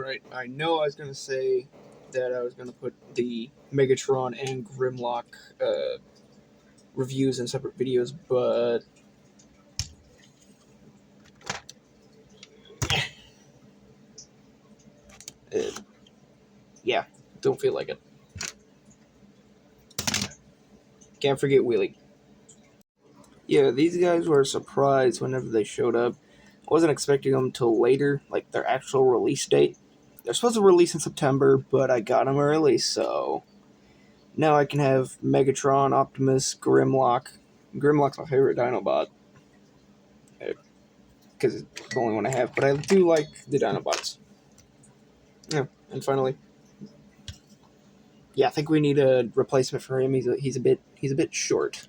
Alright, I know I was going to say that I was going to put the Megatron and Grimlock reviews in separate videos, but yeah, don't feel like it. Can't forget Wheelie. Yeah, these guys were a surprise whenever they showed up. I wasn't expecting them till later, like their actual release date. They're supposed to release in September, but I got them early, so now I can have Megatron, Optimus, Grimlock. Grimlock's my favorite Dinobot, because it's the only one I have, but I do like the Dinobots. Yeah, and finally, yeah, I think we need a replacement for him. He's a bit short.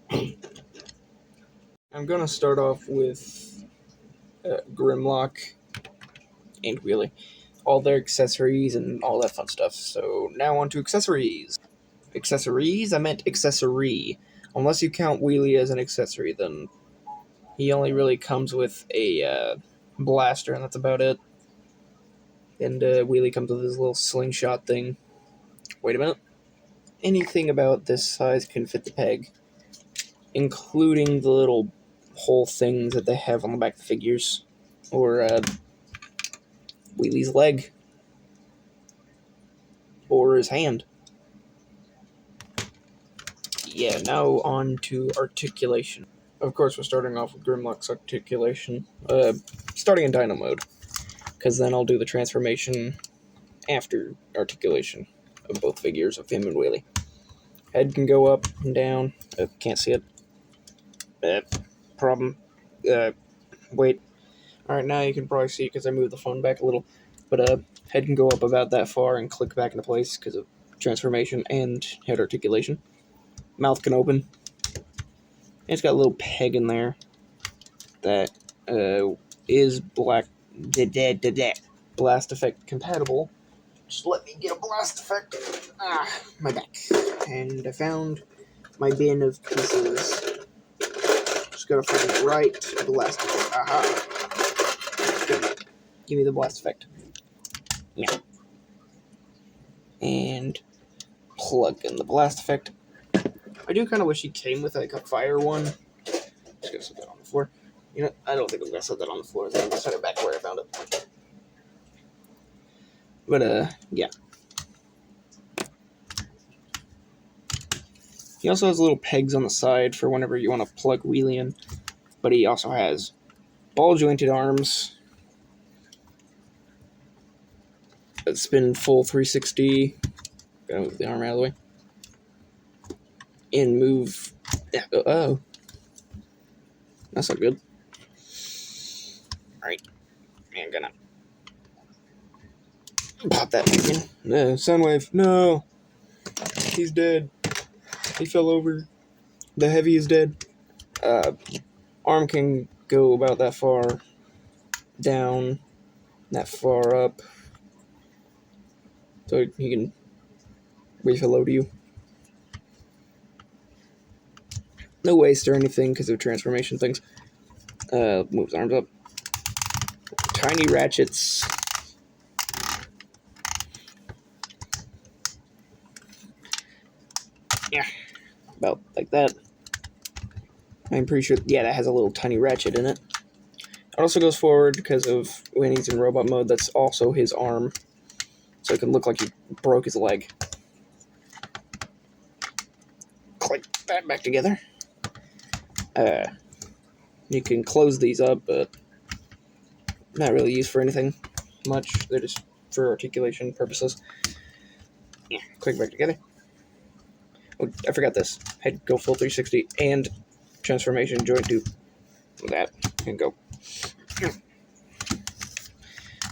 I'm gonna start off with Grimlock and Wheelie, all their accessories and all that fun stuff. So now on to accessories. Accessories? I meant accessory. Unless you count Wheelie as an accessory, then he only really comes with a blaster, and that's about it. And Wheelie comes with his little slingshot thing. Wait a minute. Anything about this size can fit the peg, including the little hole things that they have on the back of the figures, or Wheelie's leg, or his hand. Yeah, now on to articulation. Of course, we're starting off with Grimlock's articulation, starting in Dino mode, because then I'll do the transformation after articulation of both figures of him and Wheelie. Head can go up and down. Can't see it. Problem. Wait. Alright, now you can probably see it because I moved the phone back a little. But head can go up about that far and click back into place because of transformation and head articulation. Mouth can open. And it's got a little peg in there that is blast effect compatible. Just let me get a blast effect. My back. And I found my bin of pieces. Just gotta find the right blast effect. Aha. Give me the blast effect. Yeah. And plug in the blast effect. I do kind of wish he came with like a fire one. Just gonna set that on the floor. You know, I don't think I'm gonna set that on the floor. I'm gonna set it back where I found it. But yeah. He also has little pegs on the side for whenever you want to plug Wheelie in. But he also has ball-jointed arms. Spin full 360. Gotta move the arm out of the way. And move. Oh. That's not good. Alright. I'm gonna pop that back in. No, Soundwave. No. He's dead. He fell over. The heavy is dead. Arm can go about that far down, that far up. So he can wave hello to you. No waste or anything because of transformation things. Moves arms up. Tiny ratchets. Yeah, about like that. I'm pretty sure, yeah, that has a little tiny ratchet in it. It also goes forward because of when he's in robot mode, that's also his arm. So it can look like he broke his leg. Click that back together. You can close these up, but not really used for anything much. They're just for articulation purposes. Yeah, click back together. Oh, I forgot this. Head go full 360 and transformation joint do that and go.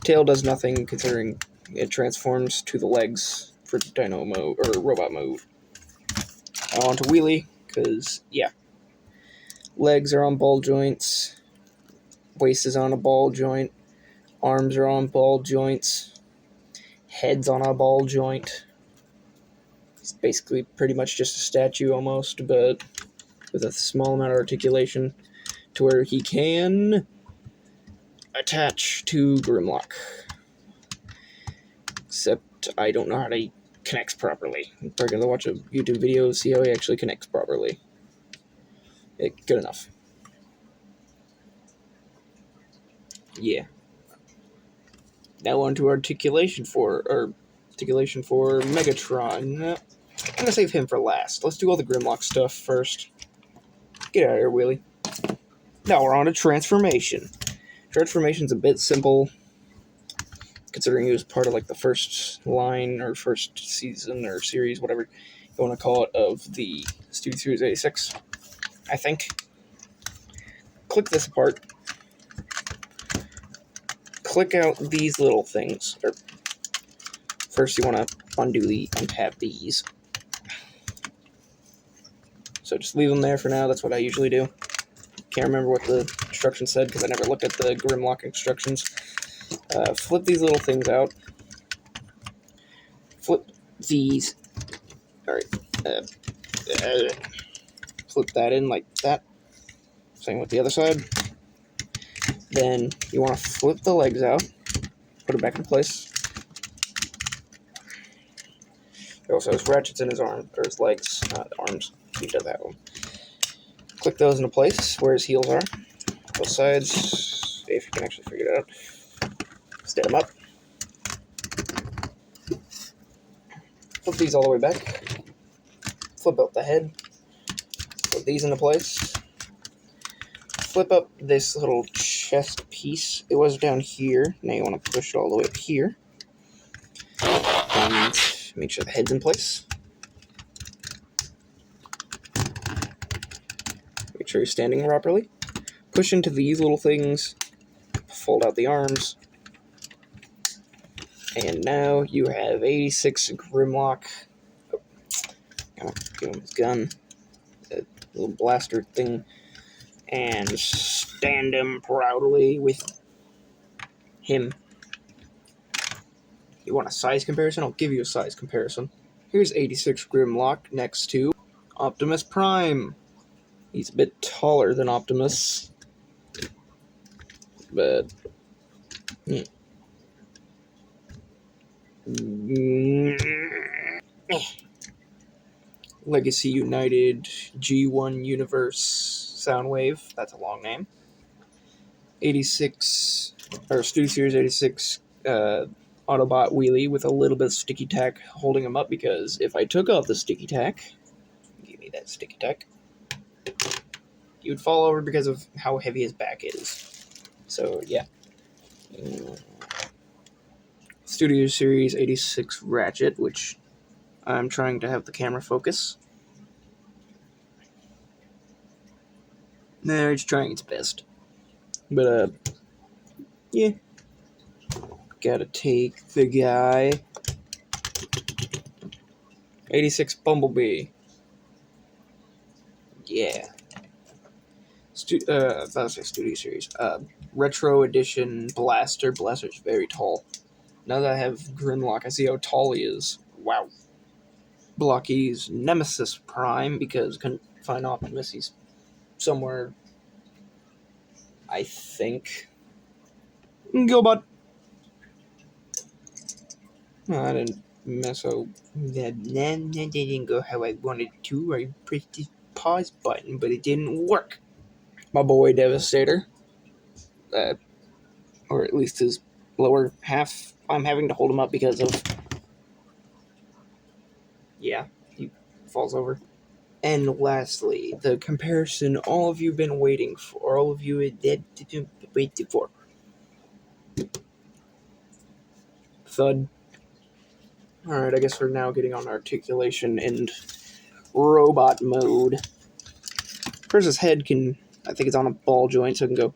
Tail does nothing considering it transforms to the legs for Dino mode or robot mode. On to Wheelie because yeah, legs are on ball joints, waist is on a ball joint, arms are on ball joints, head's on a ball joint. It's basically pretty much just a statue almost, but with a small amount of articulation to where he can attach to Grimlock. Except I don't know how to connects properly. I'm probably gonna watch a YouTube video, see how he actually connects properly. Good enough. Yeah. Now on to articulation for Megatron. I'm gonna save him for last. Let's do all the grimlock stuff first. Get out of here, Wheelie. Now we're on to transformation. Transformation's a bit simple, considering he was part of like the first line or first season or series, whatever you want to call it, of the Studio Series 86, I think. Click this apart. Click out these little things. First, you want to untap these. So just leave them there for now. That's what I usually do. Can't remember what the instructions said because I never looked at the grimlock instructions. Flip these little things out. Flip these. Alright. Flip that in like that. Same with the other side. Then you want to flip the legs out. Put it back in place. He also has ratchets in his arms, or his legs, not arms. He does have them. Click those into place where his heels are. Both sides, if you can actually figure it out. Stand them up. Flip these all the way back. Flip out the head. Put these into place. Flip up this little chest piece. It was down here. Now you want to push it all the way up here. And make sure the head's in place. Make sure you're standing properly. Push into these little things. Fold out the arms. And now you have 86 Grimlock. Oh, gotta give him his gun. That little blaster thing. And stand him proudly with him. You want a size comparison? I'll give you a size comparison. Here's 86 Grimlock next to Optimus Prime. He's a bit taller than Optimus. But... Legacy United G1 Universe Soundwave. That's a long name. 86, or Studio Series 86 Autobot Wheelie with a little bit of sticky tack holding him up, because if I took off the sticky tack, give me that sticky tack, he would fall over because of how heavy his back is. So, yeah. Studio Series 86 Ratchet, which I'm trying to have the camera focus. Nah, it's trying its best. But, yeah. Gotta take the guy. 86 Bumblebee. Yeah. That's a Studio Series. Retro Edition Blaster. Blaster's very tall. Now that I have Grimlock, I see how tall he is. Wow. Blocky's Nemesis Prime, because couldn't find Optimus. He's somewhere, I think. Go, bud. Oh, I didn't mess up. That didn't go how I wanted to. I pressed the pause button, but it didn't work. My boy Devastator. Or at least his lower half. I'm having to hold him up because of... Yeah, he falls over. And lastly, the comparison all of you have been waiting for. All of you are dead to wait for. Thud. Alright, I guess we're now getting on articulation and robot mode. First, his head can... I think it's on a ball joint, so it can go...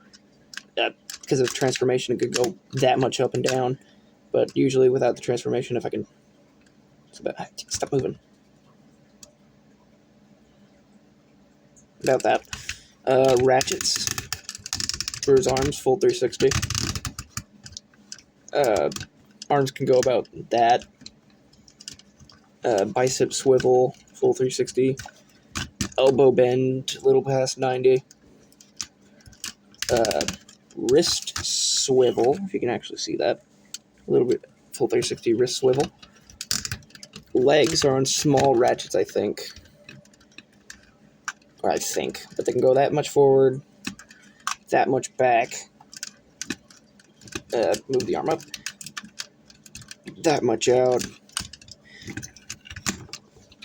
because of transformation, it could go that much up and down. But usually without the transformation, if I can... Stop moving. Without that. Ratchets. For his arms, full 360. Arms can go about that. Bicep swivel, full 360. Elbow bend, a little past 90. Wrist swivel, if you can actually see that. A little bit full 360 wrist swivel. Legs are on small ratchets, I think. But they can go that much forward, that much back. Move the arm up. That much out.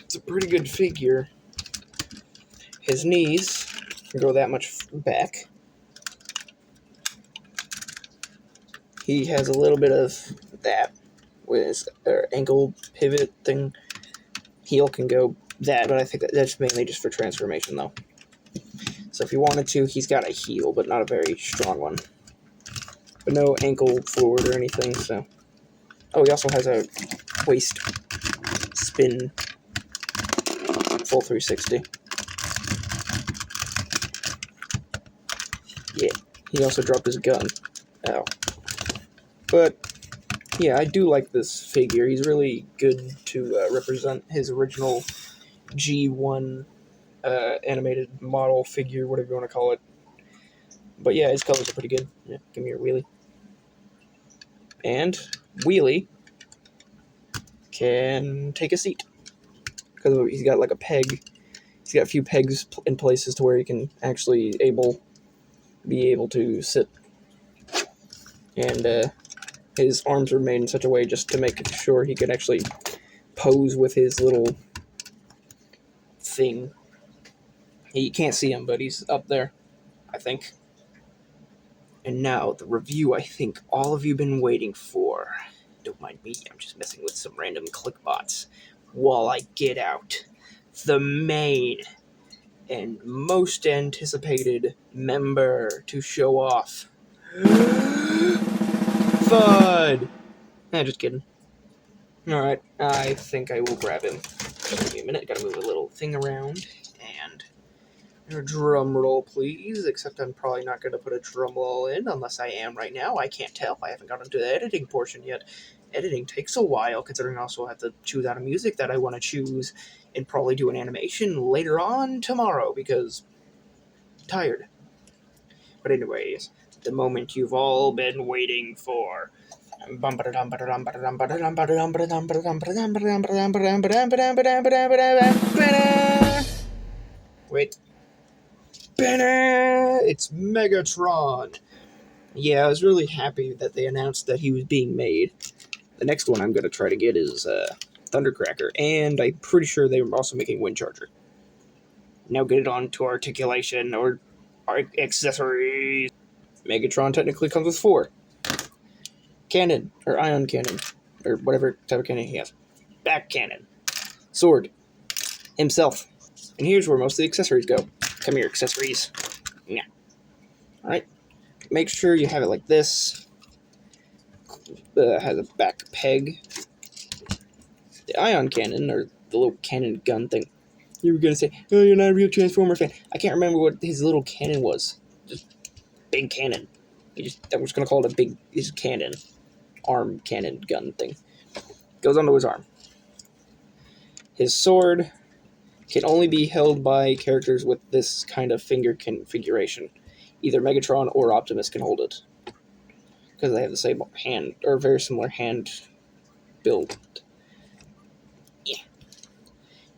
It's a pretty good figure. His knees can go that much back. He has a little bit of that with his ankle pivot thing. Heel can go that, but I think that's mainly just for transformation, though. So if he wanted to, he's got a heel, but not a very strong one. But no ankle forward or anything, so... Oh, he also has a waist spin full 360. Yeah, he also dropped his gun. Oh. But, yeah, I do like this figure. He's really good to represent his original G1 animated model figure, whatever you want to call it. But yeah, his colors are pretty good. Yeah, give me your wheelie. And Wheelie can take a seat. Because he's got like a peg. He's got a few pegs in places to where he can actually be able to sit. And his arms are made in such a way just to make sure he can actually pose with his little thing. You can't see him, but he's up there, I think. And now, the review I think all of you been waiting for. Don't mind me, I'm just messing with some random clickbots while I get out the main and most anticipated member to show off. Thud! Nah, just kidding. Alright, I think I will grab him. Just give me a minute, gotta move a little thing around, and... Drum roll, please, except I'm probably not going to put a drum roll in, unless I am right now. I can't tell. I haven't gotten to the editing portion yet. Editing takes a while, considering I also have to choose out a music that I want to choose, and probably do an animation later on tomorrow, because I'm tired. But anyways, the moment you've all been waiting for. Wait. It's Megatron! Yeah, I was really happy that they announced that he was being made. The next one I'm going to try to get is Thundercracker, and I'm pretty sure they were also making Windcharger. Now get it on to articulation, or accessories. Megatron technically comes with 4. Cannon, or ion cannon, or whatever type of cannon he has. Back cannon. Sword. Himself. And here's where most of the accessories go. Come here, accessories. Yeah. Alright. Make sure you have it like this. Has a back peg. The ion cannon, or the little cannon gun thing. You were going to say, oh, you're not a real Transformer fan. I can't remember what his little cannon was. Just big cannon. I'm just going to call it his cannon. Arm cannon gun thing. Goes onto his arm. His sword can only be held by characters with this kind of finger configuration. Either Megatron or Optimus can hold it. Because they have the same hand, or very similar hand build. Yeah.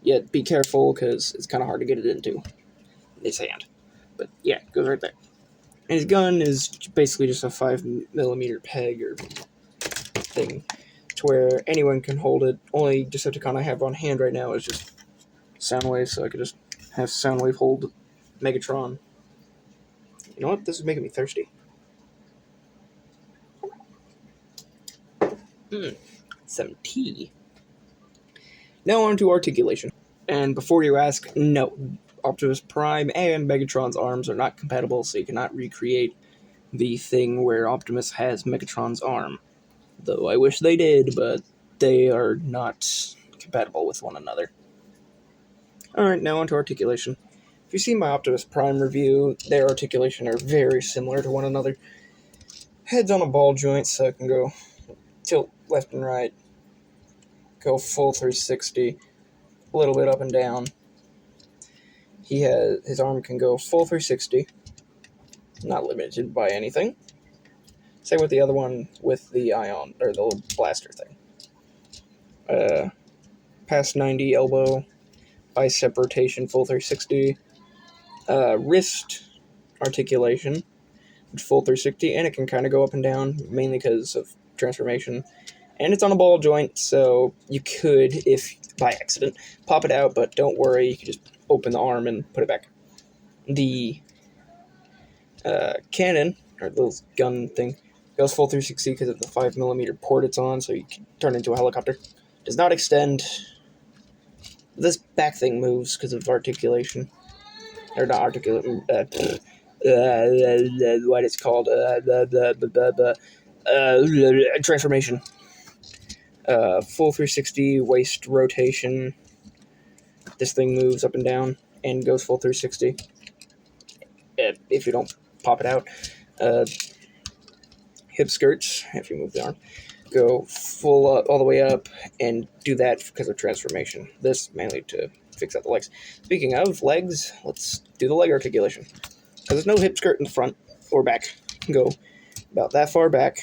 Yet be careful, because it's kind of hard to get it into his hand. But yeah, it goes right there. And his gun is basically just a 5mm peg or thing, to where anyone can hold it. Only Decepticon I have on hand right now is just Soundwave, so I could just have Soundwave hold Megatron. You know what? This is making me thirsty. Some tea. Now on to articulation. And before you ask, no, Optimus Prime and Megatron's arms are not compatible, so you cannot recreate the thing where Optimus has Megatron's arm. Though I wish they did, but they are not compatible with one another. Alright, now on to articulation. If you've seen my Optimus Prime review, their articulation are very similar to one another. Head's on a ball joint, so it can go tilt left and right, go full 360, a little bit up and down. His arm can go full 360, not limited by anything. Same with the other one with the ion, or the little blaster thing. Past 90, elbow, bicep rotation, full 360, wrist articulation, full 360, and it can kind of go up and down, mainly because of transformation. And it's on a ball joint, so you could, if by accident, pop it out, but don't worry, you can just open the arm and put it back. The cannon, or the little gun thing, goes full 360 because of the 5mm port it's on, so you can turn into a helicopter. Does not extend. This back thing moves because of articulation. Or not articulation. What it's called. Transformation. Full 360 waist rotation. This thing moves up and down and goes full 360. If you don't pop it out. Hip skirts, if you move the arm, go full up, all the way up, and do that because of transformation. This mainly to fix out the legs. Speaking of legs, let's do the leg articulation. Because there's no hip skirt in the front or back. You can go about that far back,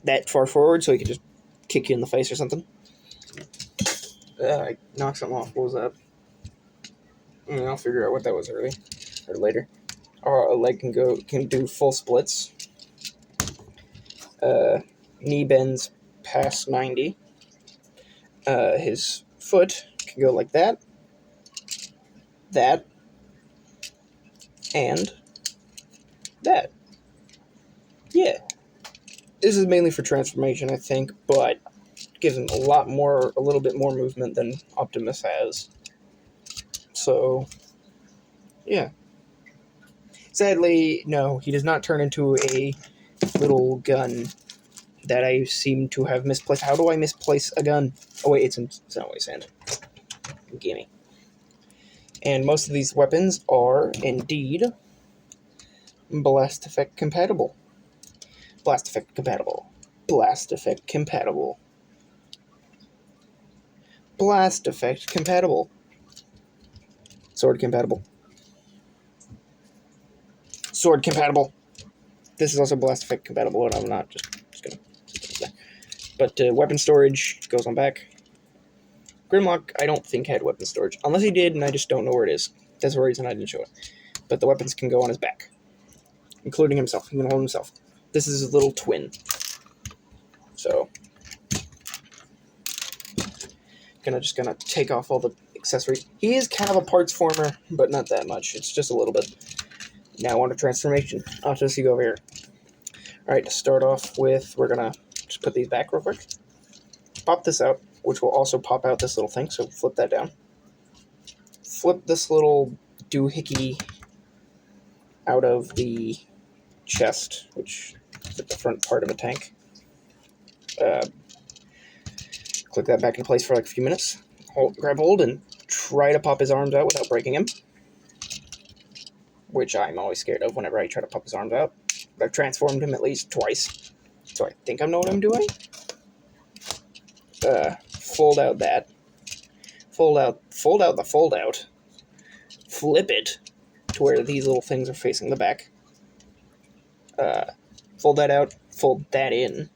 that far forward, so he can just kick you in the face or something. I knocked something off. What was that? I'll figure out what that was early or later. Or a leg can do full splits. Knee bends past 90. His foot can go like that, and that. Yeah. This is mainly for transformation, I think, but gives him a little bit more movement than Optimus has. So, yeah. Sadly, no, he does not turn into a little gun that I seem to have misplaced. How do I misplace a gun? Oh wait, it's not waste sand. Gimme. And most of these weapons are indeed blast effect compatible. Blast effect compatible. Blast effect compatible. Blast effect compatible. Sword compatible. Sword compatible. This is also blast effect compatible, and I'm not just gonna. But weapon storage goes on back. Grimlock, I don't think had weapon storage. Unless he did, and I just don't know where it is. That's the reason I didn't show it. But the weapons can go on his back. Including himself. He can hold himself. This is his little twin. So. Just gonna take off all the accessories. He is kind of a parts former, but not that much. It's just a little bit. Now on to transformation. I'll just go over here. Alright, to start off with, we're gonna just put these back real quick. Pop this out, which will also pop out this little thing, so flip that down. Flip this little doohickey out of the chest, which is at the front part of a tank. Click that back in place for like a few minutes. Grab hold and try to pop his arms out without breaking him. Which I'm always scared of whenever I try to pop his arms out. But I've transformed him at least twice. So I think I know what I'm doing. Fold out that. Fold out the fold out. Flip it to where these little things are facing the back. Fold that out. Fold that in.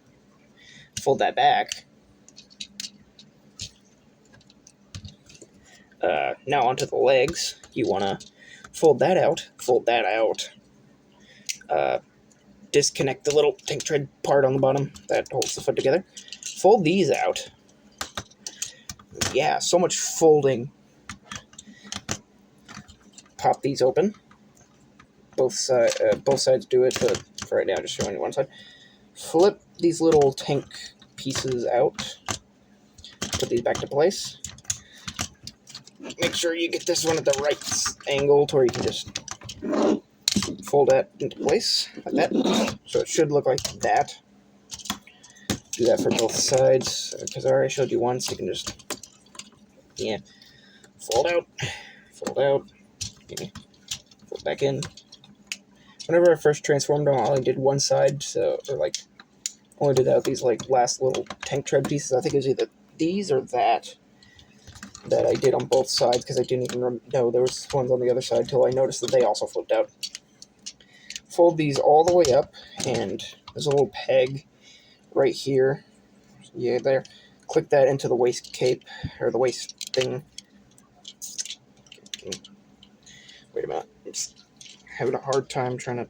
Fold that back. Now onto the legs. You want to fold that out. Fold that out. Disconnect the little tank tread part on the bottom that holds the foot together. Fold these out. Yeah, so much folding. Pop these open. Both sides do it, but for right now, just showing you one side. Flip these little tank pieces out. Put these back to place. Make sure you get this one at the right angle to where you can just fold that into place like that. So it should look like that. Do that for both sides because I already showed you once. You can just fold out, fold back in. Whenever I first transformed them, I only did one side, only did out these last little tank tread pieces. I think it was either these or that I did on both sides because I didn't even know there was ones on the other side until I noticed that they also flipped out. fold these all the way up, and there's a little peg right here. Yeah, there. Click that into the waist cape, or the waist thing. Wait a minute. I'm just having a hard time trying to...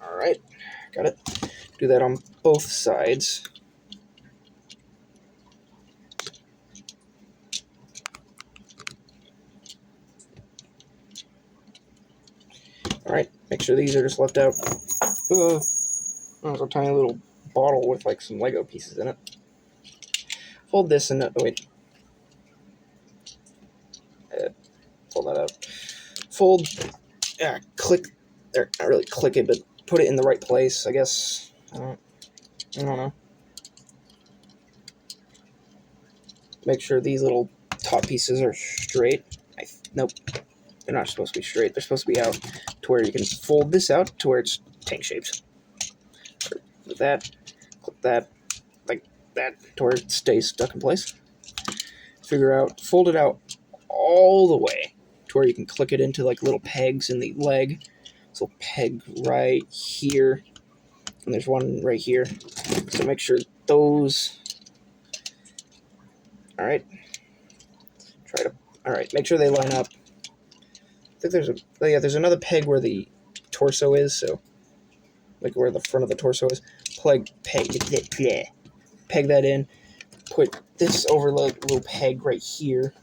Alright, got it. Do that on both sides. Alright, make sure these are just left out. There's a tiny little bottle with like some Lego pieces in it. Fold this in. Oh, wait. Fold that out. Fold. Click. Or not really click it, but put it in the right place, I guess. I don't know. Make sure these little top pieces are straight. Nope. They're not supposed to be straight. They're supposed to be out to where you can fold this out to where it's tank shaped. With that, click that, like that, to where it stays stuck in place. Fold it out all the way to where you can click it into like little pegs in the leg. So peg right here, and there's one right here. So make sure those. All right. All right. Make sure they line up. I think there's another peg where the torso is. So like where the front of the torso is. Peg that in. Put this over like a little peg right here.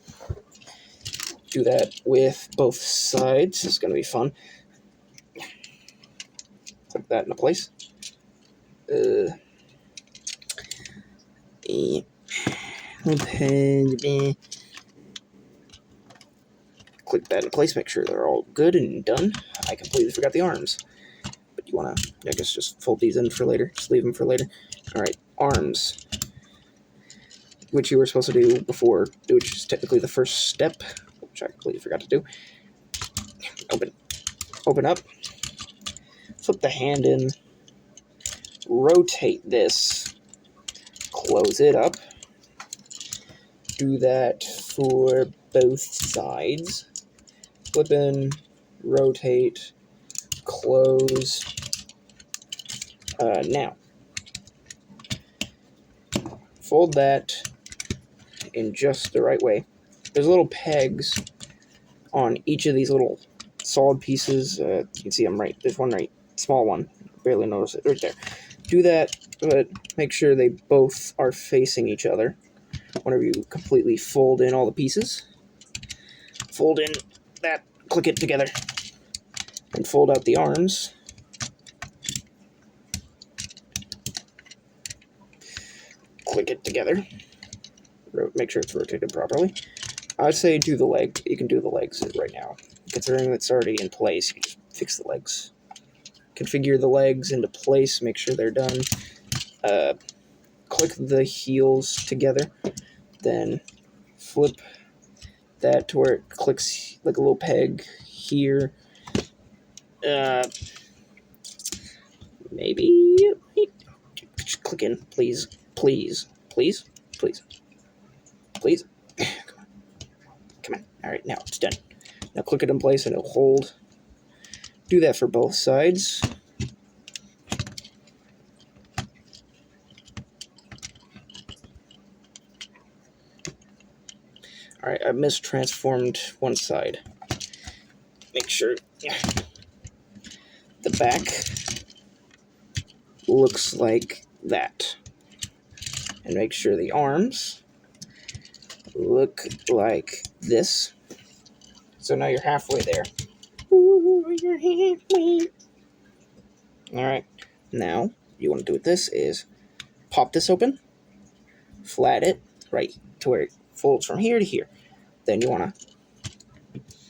Do that with both sides. It's gonna be fun. Click that into place. Click that into place. Make sure they're all good and done. I completely forgot the arms, but you wanna, I guess, just fold these in for later. Just leave them for later. All right, arms, which you were supposed to do before, which is technically the first step, which I completely forgot to do. Open up. Flip the hand in. Rotate this. Close it up. Do that for both sides. Flip in, rotate, close. Now, fold that in just the right way. There's little pegs on each of these little solid pieces. You can see them right. There's one right, small one. Barely notice it right there. Do that, but make sure they both are facing each other. Whenever you completely fold in all the pieces, fold in that, click it together, and fold out the arms. Click it together. Make sure it's rotated properly. I'd say do the leg. You can do the legs right now. Considering it's already in place, you just fix the legs. Configure the legs into place, make sure they're done. Click the heels together, then flip that to where it clicks like a little peg here. Maybe just click in, please. Come on. All right, now it's done. Now click it in place and it'll hold. Do that for both sides. All right, I mistransformed one side. Make sure the back looks like that. And make sure the arms look like this. So now you're halfway there. Ooh, you're halfway. All right, now you want to do with this is pop this open, flat it right to where it folds from here to here. Then you want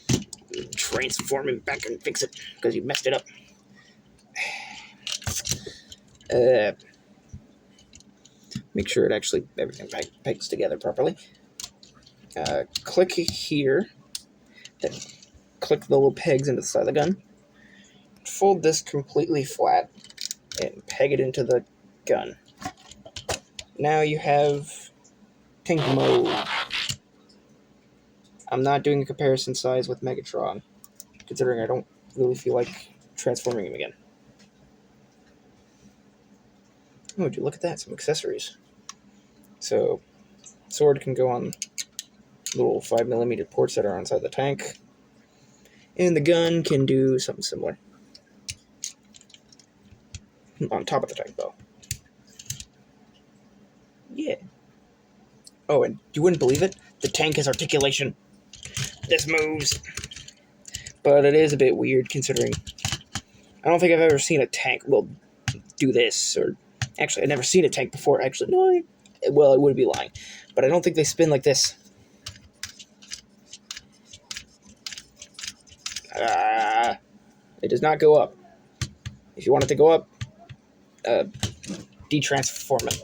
to transform it back and fix it because you messed it up. Make sure it actually, everything pegs together properly. Click here, then click the little pegs into the side of the gun. Fold this completely flat and peg it into the gun. Now you have tank mode. I'm not doing a comparison size with Megatron, considering I don't really feel like transforming him again. Oh, would you look at that? Some accessories. So, sword can go on little 5mm ports that are inside the tank. And the gun can do something similar. On top of the tank, though. Yeah. Oh, and you wouldn't believe it? The tank has articulation. This moves. But it is a bit weird considering I don't think I've ever seen a tank, well, do this. Or actually, I've never seen a tank before. Actually, no, well, it would be lying. But I don't think they spin like this. It does not go up. If you want it to go up, detransform it.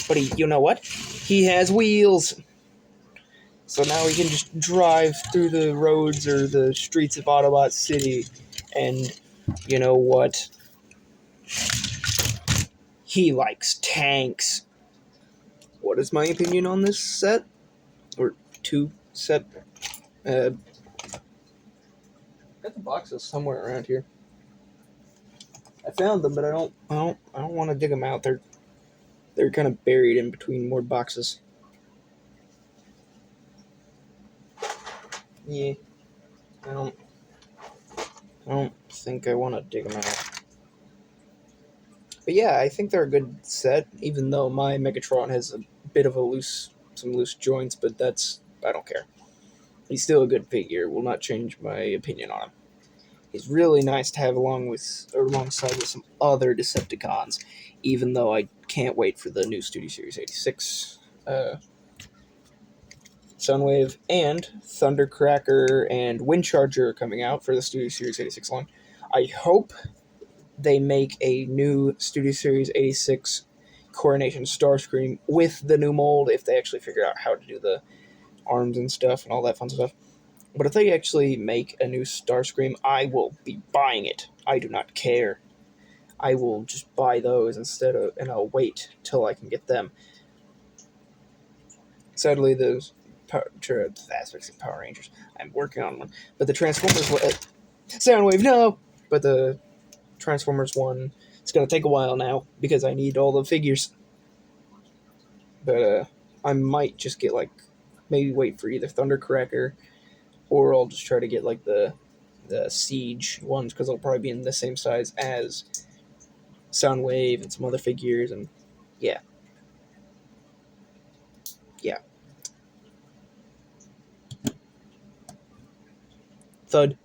But you know what? He has wheels. So now he can just drive through the roads or the streets of Autobot City. And you know what? He likes tanks. What is my opinion on this set? Or two set? Got the boxes somewhere around here. I found them, but I don't want to dig them out. They're kind of buried in between more boxes. Yeah, I don't think I want to dig them out. But yeah, I think they're a good set, even though my Megatron has a bit of some loose joints. But I don't care. He's still a good figure. Will not change my opinion on him. He's really nice to have alongside with some other Decepticons, even though I can't wait for the new Studio Series 86 Soundwave and Thundercracker and Windcharger coming out for the Studio Series 86 line. I hope they make a new Studio Series 86 Coronation Starscream with the new mold if they actually figure out how to do the arms and stuff and all that fun stuff. But if they actually make a new Starscream, I will be buying it. I do not care. I will just buy those and I'll wait till I can get them. Sadly, those aspects of Power Rangers, I'm working on one. But the Transformers Soundwave, no! But the Transformers one, it's going to take a while now because I need all the figures. But I might just get maybe wait for either Thundercracker or I'll just try to get the Siege ones because they'll probably be in the same size as Soundwave and some other figures, and yeah. Thud.